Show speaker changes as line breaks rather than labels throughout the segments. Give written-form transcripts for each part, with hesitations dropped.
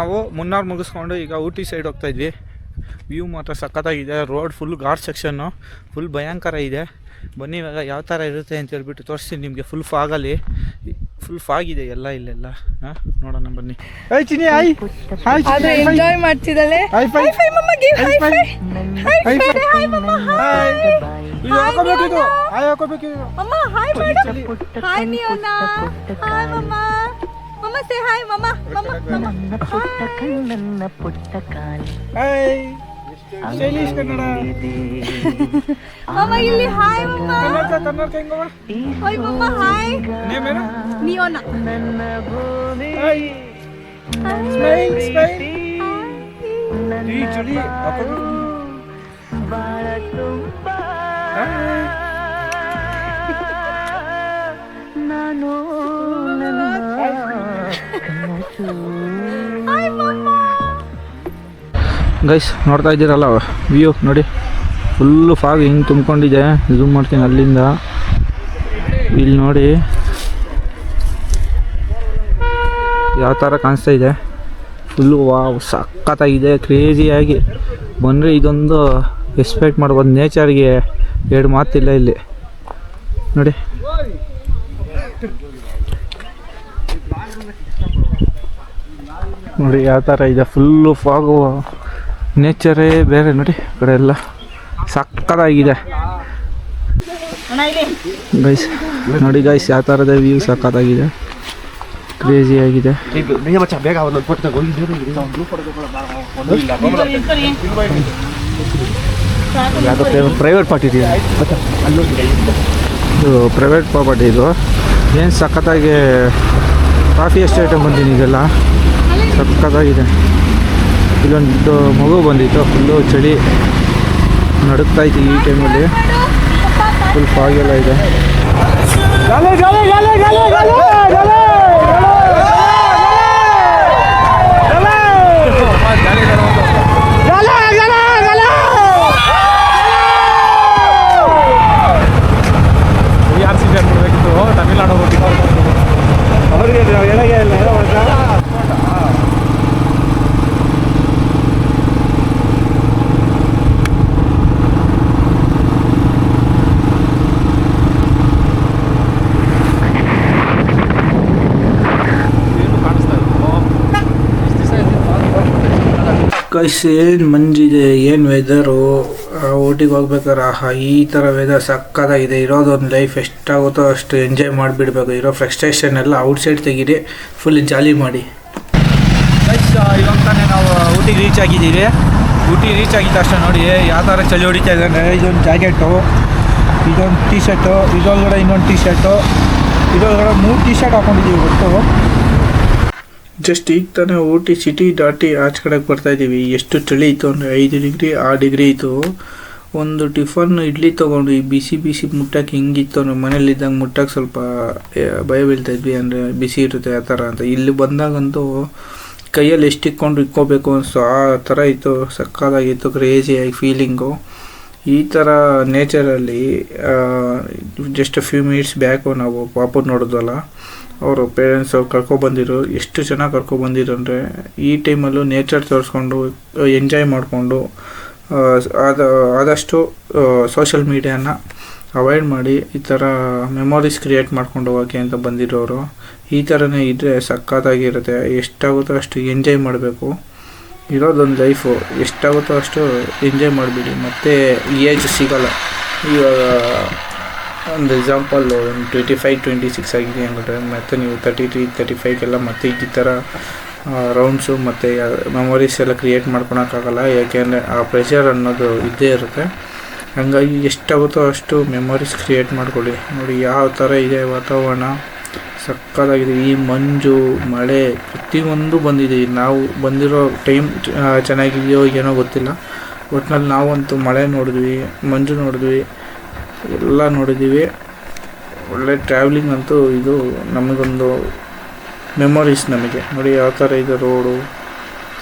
ನಾವು ಮುನ್ನಾರ್ ಮುಗಿಸ್ಕೊಂಡು ಈಗ ಊಟಿ ಸೈಡ್ ಹೋಗ್ತಾ ಇದ್ವಿ. ವ್ಯೂ ಮಾತ್ರ ಸಖತ್ತಾಗಿದೆ. Road full ghat section, full ಭಯಂಕರ ಇದೆ. ಬನ್ನಿ ಇವಾಗ ಯಾವ ಥರ ಇರುತ್ತೆ ಅಂತ ಹೇಳ್ಬಿಟ್ಟು ತೋರಿಸ್ತೀನಿ ನಿಮಗೆ. ಫುಲ್ ಫಾಗಲ್ಲಿ, ಫುಲ್ ಫಾಗಿದೆ ಎಲ್ಲ ಇಲ್ಲೆಲ್ಲ. ನೋಡೋಣ ಬನ್ನಿ.
ಎಂಜಾಯ್ ಮಾಡ್ತಿದ್ದಾಳೆ. Mama say hi, mama. Mama.
ನನ್ನ ಪುಟ್ಟ ಕಾಲ.
ಶೈಲೇಶ್ ಕನ್ನಡ.
Mama ಇಲ್ಲಿ hi mama.
ಕನ್ನಡ ಹೆಂಗವ?
Hi mama hi.
ನೇಮ್ ಏನು?
ನಿಯೋನಾ.
ನನ್ನ ಭೂಮಿ.
ಸ್ಮೈಲ್. ಈ ಚಳಿ
ಬಾಳ ತುಂಬ ನಾನು
ಗೈಸ್ ನೋಡ್ತಾ ಇದ್ದೀರಲ್ಲ ವ್ಯೂ ನೋಡಿ. ಫುಲ್ಲು ಫಾಗ್ ಹಿಂಗೆ ತುಂಬ್ಕೊಂಡಿದೆ. ಝೂಮ್ ಮಾಡ್ತೀನಿ ಅಲ್ಲಿಂದ. ಇಲ್ಲಿ ನೋಡಿ ಯಾವ ಥರ ಕಾಣಿಸ್ತಾ ಇದೆ. ಫುಲ್ಲು ವಾವ್ ಸಖತ್ತಾಗಿದೆ. ಕ್ರೇಜಿಯಾಗಿ ಬಂದರೆ ಇದೊಂದು ಎಕ್ಸ್ಪೆಕ್ಟ್ ಮಾಡ್ಬೋದು. ನೇಚರ್ಗೆ ಎರಡು ಮಾತಿಲ್ಲ ಇಲ್ಲಿ ನೋಡಿ. ನೋಡಿ ಯಾವ ಥರ ಇದೆ. ಫುಲ್ಲು ಫಾಗು, ನೇಚರೇ ಬೇರೆ ನೋಡಿ. ಕಡೆ ಎಲ್ಲ ಸಕ್ಕತ್ತಾಗಿದೆ ಗೈಸ್. ನೋಡಿ ಗೈಸ್ ಯಾವ ಥರದ ವ್ಯೂ ಸಕ್ಕತ್ತಾಗಿದೆ, ಕ್ರೇಜಿಯಾಗಿದೆ. ಪ್ರೈವೇಟ್ ಪಾರ್ಟಿ ಇದು, ಪ್ರೈವೇಟ್ ಪ್ರಾಪರ್ಟಿ ಇದು. ಏನು ಸಖತ್ತಾಗಿ ಕಾಫಿ ಎಸ್ಟೇಟ್ ಬಂದೀನಿ. ಇದೆಲ್ಲ ಸಖತ್ತಾಗಿದೆ. ಇಲ್ಲೊಂದು ಮಗು ಬಂದಿತ್ತು. ಫುಲ್ಲು ಚಳಿ ನಡುಕ್ತಾ ಇತ್ತು ಈ ಟೈಮಲ್ಲಿ. ಫುಲ್ ಫಾಗೆಲ್ಲ ಇದೆ. ತಮಿಳ್ನಾಡು ಅವರಿಗೆ ಗೈಸ್ ಏನು ಮಂಜಿದೆ, ಏನು ವೆದರು. ಊಟಿಗೆ ಹೋಗ್ಬೇಕಾರೆ ಈ ಥರ ವೆದರ್ ಸಕ್ಕತ್ತಾಗಿದೆ. ಇರೋದೊಂದು ಲೈಫ್ ಎಷ್ಟಾಗುತ್ತೋ ಅಷ್ಟು ಎಂಜಾಯ್ ಮಾಡಿಬಿಡ್ಬೇಕು. ಇರೋ ಫ್ರಸ್ಟ್ರೇಷನ್ ಎಲ್ಲ ಔಟ್ಸೈಡ್ ತೆಗೀರಿ, ಫುಲ್ ಜಾಲಿ ಮಾಡಿ. ಗೈಸ್ ಇವಾಗ ತಾನೇ ನಾವು ಊಟಿಗೆ ರೀಚ್ ಆಗಿದ್ದೀವಿ. ಊಟಿ ರೀಚ್ ಆಗಿದ್ದ ತಕ್ಷಣ ನೋಡಿ ಯಾವ ಥರ ಚಳಿ ಹೊಡಿತಾ ಇದೆ ಅಂದರೆ, ಇದೊಂದು ಜಾಕೆಟು, ಇದೊಂದು ಟೀ ಶರ್ಟು, ಇದರೊಳಗಡೆ ಇನ್ನೊಂದು ಟೀ ಶರ್ಟು, ಇದರೊಳಗಡೆ 3 ಟೀ ಶರ್ಟ್ ಹಾಕೊಂಡಿದ್ದೀವಿ ಒಟ್ಟು. ಜಸ್ಟ್ ಈಗ ತಾನೇ ಊಟಿ ಸಿಟಿ ದಾಟಿ ಆಚೆ ಕಡೆಗೆ ಬರ್ತಾಯಿದ್ದೀವಿ. ಎಷ್ಟು ಚಳಿ ಇತ್ತು ಅಂದರೆ 5 ಡಿಗ್ರಿ 6 ಡಿಗ್ರಿ ಇತ್ತು. ಒಂದು ಟಿಫನ್ ಇಡ್ಲಿ ತೊಗೊಂಡು ಈ ಬಿಸಿ ಮುಟ್ಟಕ್ಕೆ ಹಿಂಗಿತ್ತು ಅಂದರೆ ಮನೇಲಿದ್ದಂಗೆ ಮುಟ್ಟಕ್ಕೆ ಸ್ವಲ್ಪ ಭಯ ಬೀಳ್ತಾಯಿದ್ವಿ. ಅಂದರೆ ಬಿಸಿ ಇರುತ್ತೆ ಆ ಥರ ಅಂತ. ಇಲ್ಲಿ ಬಂದಾಗಂತೂ ಕೈಯಲ್ಲಿ ಎಷ್ಟು ಇಕ್ಕೋಬೇಕು ಅನಿಸ್ತು ಆ ಥರ ಇತ್ತು. ಸಕ್ಕತ್ತಾಗಿತ್ತು, ಕ್ರೇಜಿಯಾಗಿ ಫೀಲಿಂಗು. ಈ ಥರ ನೇಚರಲ್ಲಿ ಜಸ್ಟ್ ಫ್ಯೂ ಮಿನಿಟ್ಸ್ ಬ್ಯಾಕು ನಾವು ಪಾಪು ನೋಡಿದ್ವಲ್ಲ, ಅವರು ಪೇರೆಂಟ್ಸ್ ಅವ್ರು ಕರ್ಕೊಬಂದಿರು. ಎಷ್ಟು ಚೆನ್ನಾಗಿ ಕರ್ಕೊಬಂದಿರು ಅಂದರೆ ಈ ಟೈಮಲ್ಲೂ ನೇಚರ್ ತೋರಿಸ್ಕೊಂಡು ಎಂಜಾಯ್ ಮಾಡಿಕೊಂಡು ಆದಷ್ಟು ಸೋಷಲ್ ಮೀಡಿಯಾನ ಅವಾಯ್ಡ್ ಮಾಡಿ ಈ ಥರ ಮೆಮೊರೀಸ್ ಕ್ರಿಯೇಟ್ ಮಾಡ್ಕೊಂಡು ಹೋಗೋಕ್ಕೆ ಅಂತ ಬಂದಿರೋರು. ಈ ಥರನೇ ಇದ್ದರೆ ಸಖತ್ತಾಗಿರುತ್ತೆ. ಎಷ್ಟಾಗುತ್ತೋ ಅಷ್ಟು ಎಂಜಾಯ್ ಮಾಡಬೇಕು. ಇರೋದೊಂದು ಲೈಫು, ಎಷ್ಟಾಗುತ್ತೋ ಅಷ್ಟು ಎಂಜಾಯ್ ಮಾಡಿಬಿಡಿ. ಮತ್ತು ಏಜ್ ಸಿಗೋಲ್ಲ. ಇವಾಗ ಒಂದು ಎಕ್ಸಾಂಪಲ್ಲು ಒಂದು 25-26 ಆಗಿದೆ ಅಂದ್ಬಿಟ್ರೆ ಮತ್ತು ನೀವು 33-35 ಮತ್ತೆ ಈ ಥರ ರೌಂಡ್ಸು ಮತ್ತು ಮೆಮೊರೀಸ್ ಎಲ್ಲ ಕ್ರಿಯೇಟ್ ಮಾಡ್ಕೊಳಕ್ಕಾಗಲ್ಲ. ಯಾಕೆಂದರೆ ಆ ಪ್ರೆಷರ್ ಅನ್ನೋದು ಇದ್ದೇ ಇರುತ್ತೆ. ಹಾಗಾಗಿ ಎಷ್ಟಾಗುತ್ತೋ ಅಷ್ಟು ಮೆಮೊರೀಸ್ ಕ್ರಿಯೇಟ್ ಮಾಡ್ಕೊಳ್ಳಿ. ನೋಡಿ ಯಾವ ಥರ ಇದೆ ವಾತಾವರಣ, ಸಕ್ಕತ್ತಾಗಿದೆ. ಈ ಮಂಜು ಮಳೆ ಪ್ರತಿಯೊಂದು ಬಂದಿದೆ. ನಾವು ಬಂದಿರೋ ಟೈಮ್ ಚೆನ್ನಾಗಿದೆಯೋ ಏನೋ ಗೊತ್ತಿಲ್ಲ. ಒಟ್ಟಿನಲ್ಲಿ ನಾವಂತೂ ಮಳೆ ನೋಡಿದ್ವಿ, ಮಂಜು ನೋಡಿದ್ವಿ, ಎಲ್ಲ ನೋಡಿದ್ದೀವಿ. ಒಳ್ಳೆ ಟ್ರಾವೆಲಿಂಗ್ ಅಂತೂ ಇದು ನಮಗೊಂದು ಮೆಮೊರೀಸ್ ನಮಗೆ. ನೋಡಿ ಯಾವ ಥರ ಇದೆ ರೋಡು,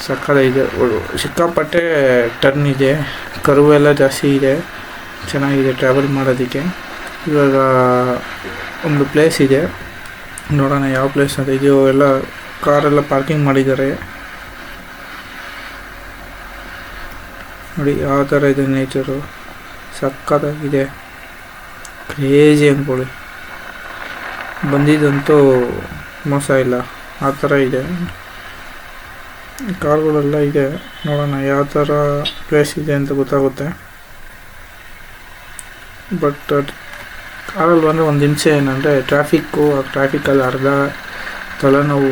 ಸಕ್ಕತ್ತಾಗಿದೆ. ಸಿಕ್ಕಾಪಟ್ಟೆ ಟರ್ನ್ ಇದೆ, ಕರ್ವ್ ಎಲ್ಲ ಜಾಸ್ತಿ ಇದೆ, ಚೆನ್ನಾಗಿದೆ ಟ್ರಾವೆಲ್ ಮಾಡೋದಕ್ಕೆ. ಇವಾಗ ಒಂದು ಪ್ಲೇಸ್ ಇದೆ, ನೋಡೋಣ ಯಾವ ಪ್ಲೇಸ್ ಅಂತ. ಇದು ಎಲ್ಲ ಕಾರೆಲ್ಲ ಪಾರ್ಕಿಂಗ್ ಮಾಡಿದ್ದಾರೆ. ನೋಡಿ ಯಾವ ಥರ ಇದೆ ನೇಚರು, ಸಕ್ಕತ್ತಾಗಿದೆ, ಕ್ರೇಜಿ ಅಂದ್ಕೊಳ್ಳಿ. ಬಂದಿದ್ದಂತೂ ಮೋಸ ಇಲ್ಲ, ಆ ಥರ ಇದೆ. ಕಾರ್ಗಳೆಲ್ಲ ಇದೆ, ನೋಡೋಣ ಯಾವ ಥರ ಪ್ಲೇಸ್ ಇದೆ ಅಂತ ಗೊತ್ತಾಗುತ್ತೆ. ಬಟ್ ಕಾರಲ್ಲಿ ಬಂದರೆ ಒಂದು ಹಿಂಸೆ ಏನಂದರೆ ಟ್ರಾಫಿಕ್ಕು, ಆ ಟ್ರಾಫಿಕಲ್ಲಿ ಅರ್ಧ ತಲೆನೋವು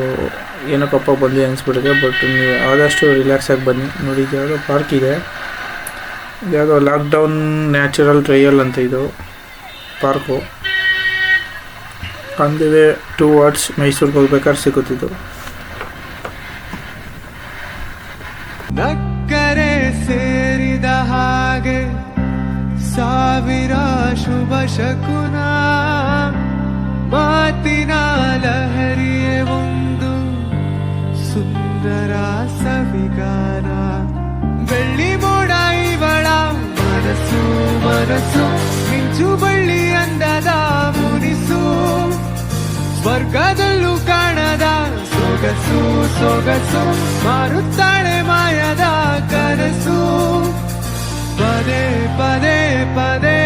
ಏನಕ್ಕಪ್ಪ ಬಂದು ಅನಿಸ್ಬಿಟ್ಟಿದೆ. ಬಟ್ ನೀವು ಆದಷ್ಟು ರಿಲ್ಯಾಕ್ಸಾಗಿ ಬನ್ನಿ. ನೋಡಿ ಇದು ಯಾವುದೋ ಪಾರ್ಕ್ ಇದೆ, ಯಾವುದೋ ಲಾಕ್ಡೌನ್ ನ್ಯಾಚುರಲ್ ಟ್ರಯಲ್ ಅಂತ ಇದು ಪಾರ್ಕು. ಅಂದಿವೆ ಟುವರ್ಡ್ಸ್ ಮೈಸೂರಿಗೆ ಹೋಗ್ಬೇಕಾದ್ರೆ ಸಿಗುತ್ತಿದ್ದು.
ನಕ್ಕರೆ ಸೇರಿದ ಹಾಗೆ ಸಾವಿರ ಶುಭ ಶಕುನ, ಮಾತಿನ ಲಹರಿಯೇ ಒಂದು ಸುಂದರ ಸವಿಗಾನ. ಬೆಳ್ಳಿ ಮೋಡ ಇವಳ ಮನಸ್ಸು ಮನಸ್ಸು, ಮಿಂಚು ಬಳ್ಳಿ ಅಂದದ ಮುನಿಸು, ಸ್ವರ್ಗದಲ್ಲೂ ಕಾಣದ ಸೊಗಸು ಸೊಗಸು, ಮಾರುತ್ತಾಳೆ ಮಾಯದ ಕನಸು. ಪದೇ ಪದೇ ಪದೇ